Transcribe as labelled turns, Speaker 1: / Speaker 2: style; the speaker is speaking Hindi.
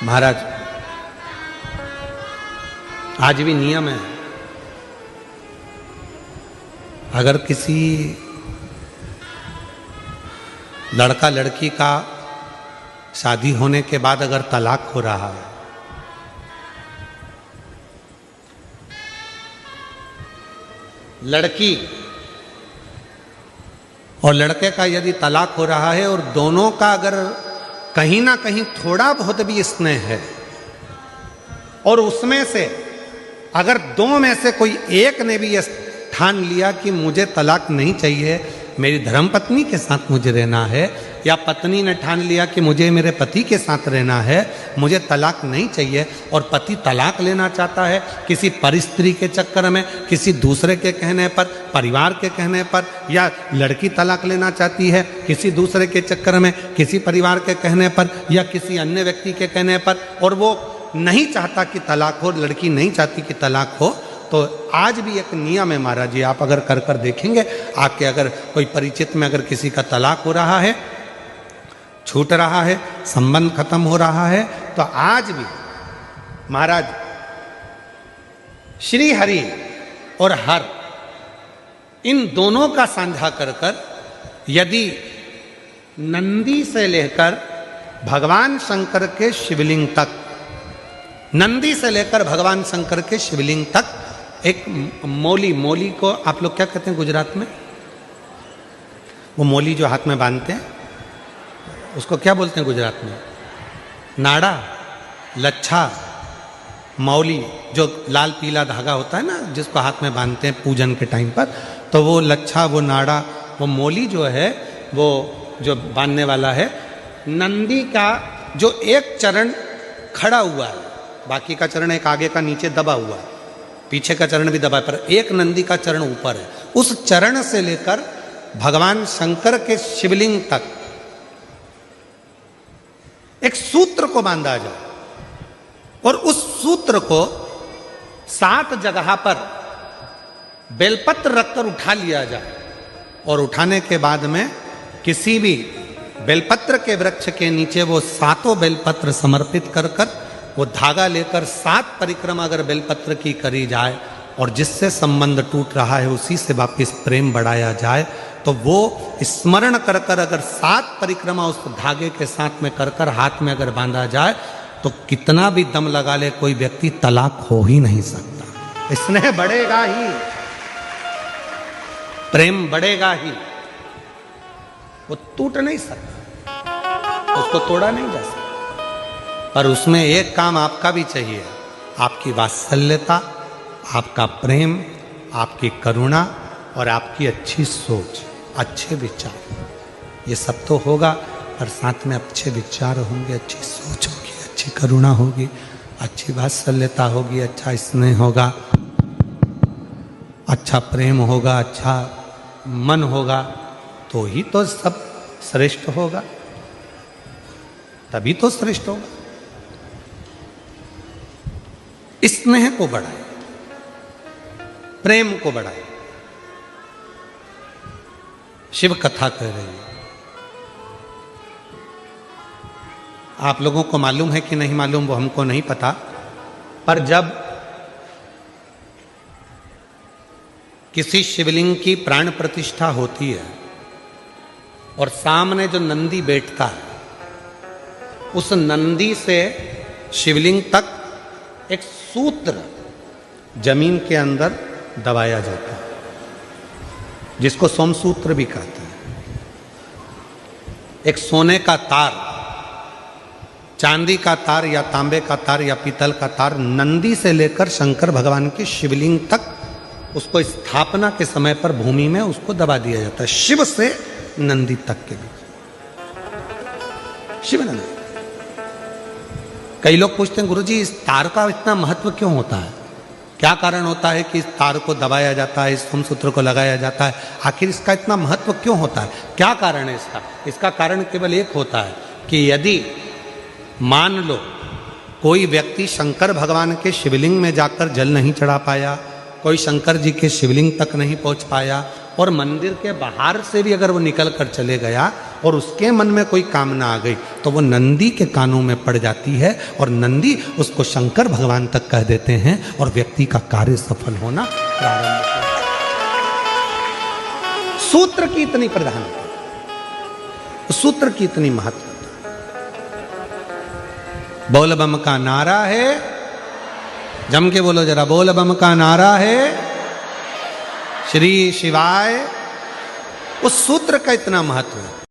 Speaker 1: महाराज आज भी नियम है, अगर किसी लड़का लड़की का शादी होने के बाद अगर तलाक हो रहा है, लड़की और लड़के का यदि तलाक हो रहा है और दोनों का अगर कहीं ना कहीं थोड़ा बहुत भी स्नेह है और उसमें से अगर दो में से कोई एक ने भी यह ठान लिया कि मुझे तलाक नहीं चाहिए, मेरी धर्मपत्नी के साथ मुझे रहना है, या पत्नी ने ठान लिया कि मुझे मेरे पति के साथ रहना है, मुझे तलाक नहीं चाहिए, और पति तलाक लेना चाहता है किसी परिस्त्री के चक्कर में, किसी दूसरे के कहने पर, परिवार के कहने पर, या लड़की तलाक लेना चाहती है किसी दूसरे के चक्कर में, किसी परिवार के कहने पर या किसी अन्य व्यक्ति के कहने पर, और वो नहीं चाहता कि तलाक हो, लड़की नहीं चाहती कि तलाक हो, तो आज भी एक नियम है महाराज जी, आप अगर कर देखेंगे, आपके अगर कोई परिचित में अगर किसी का तलाक हो रहा है, छूट रहा है, संबंध खत्म हो रहा है, तो आज भी महाराज श्री हरि और हर इन दोनों का साझा कर कर यदि नंदी से लेकर भगवान शंकर के शिवलिंग तक, नंदी से लेकर भगवान शंकर के शिवलिंग तक एक मौली, मौली को आप लोग क्या कहते हैं गुजरात में? वो मौली जो हाथ में बांधते हैं उसको क्या बोलते हैं गुजरात में? नाड़ा, लच्छा, मौली, जो लाल पीला धागा होता है ना जिसको हाथ में बांधते हैं पूजन के टाइम पर, तो वो लच्छा, वो नाड़ा, वो मौली जो है वो जो बांधने वाला है, नंदी का जो एक चरण खड़ा हुआ है, बाकी का चरण एक आगे का नीचे दबा हुआ है, पीछे का चरण भी दबा है, पर एक नंदी का चरण ऊपर है, उस चरण से लेकर भगवान शंकर के शिवलिंग तक एक सूत्र को बांधा जाए और उस सूत्र को 7 जगह पर बेलपत्र रखकर उठा लिया जाए, और उठाने के बाद में किसी भी बेलपत्र के वृक्ष के नीचे वो 7 बेलपत्र समर्पित कर कर वो धागा लेकर 7 परिक्रमा अगर बेलपत्र की करी जाए और जिससे संबंध टूट रहा है उसी से वापिस प्रेम बढ़ाया जाए, तो वो स्मरण कर कर अगर 7 परिक्रमा उस धागे के साथ में कर कर हाथ में अगर बांधा जाए, तो कितना भी दम लगा ले कोई व्यक्ति तलाक हो ही नहीं सकता। स्नेह बढ़ेगा ही, प्रेम बढ़ेगा ही, वो टूट नहीं सकता, उसको तोड़ा नहीं जा सकता। पर उसमें एक काम आपका भी चाहिए, आपकी वात्सल्यता, आपका प्रेम, आपकी करुणा और आपकी अच्छी सोच, अच्छे विचार, ये सब तो होगा, पर साथ में अच्छे विचार होंगे, अच्छी सोच होगी, अच्छी करुणा होगी, अच्छी वात्सल्यता होगी, अच्छा स्नेह होगा, अच्छा प्रेम होगा, अच्छा मन होगा, तो ही तो सब श्रेष्ठ होगा, तभी तो श्रेष्ठ होगा। स्नेह को बढ़ाए, प्रेम को बढ़ाए। शिव कथा कह रही है, आप लोगों को मालूम है कि नहीं मालूम वो हमको नहीं पता, पर जब किसी शिवलिंग की प्राण प्रतिष्ठा होती है और सामने जो नंदी बैठता है, उस नंदी से शिवलिंग तक एक सूत्र जमीन के अंदर दबाया जाता है, जिसको सोमसूत्र भी कहते हैं। एक सोने का तार, चांदी का तार या तांबे का तार या पीतल का तार नंदी से लेकर शंकर भगवान के शिवलिंग तक उसको स्थापना के समय पर भूमि में उसको दबा दिया जाता है, शिव से नंदी तक के बीच, शिव नंदी। कई लोग पूछते हैं गुरुजी इस तार का इतना महत्व क्यों होता है, क्या कारण होता है कि इस तार को दबाया जाता है, इस सोमसूत्र को लगाया जाता है, आखिर इसका इतना महत्व क्यों होता है, क्या कारण है इसका? इसका कारण केवल एक होता है कि यदि मान लो कोई व्यक्ति शंकर भगवान के शिवलिंग में जाकर जल नहीं चढ़ा पाया, कोई शंकर जी के शिवलिंग तक नहीं पहुंच पाया, और मंदिर के बाहर से भी अगर वो निकल कर चले गया और उसके मन में कोई कामना आ गई तो वो नंदी के कानों में पड़ जाती है और नंदी उसको शंकर भगवान तक कह देते हैं और व्यक्ति का कार्य सफल होना प्रारंभ होता है। सूत्र की इतनी प्रधानता, सूत्र की इतनी महत्वता। बोल बम का नारा है, जम के बोलो जरा, बोल बम का नारा है श्री शिवाय। उस सूत्र का इतना महत्व है।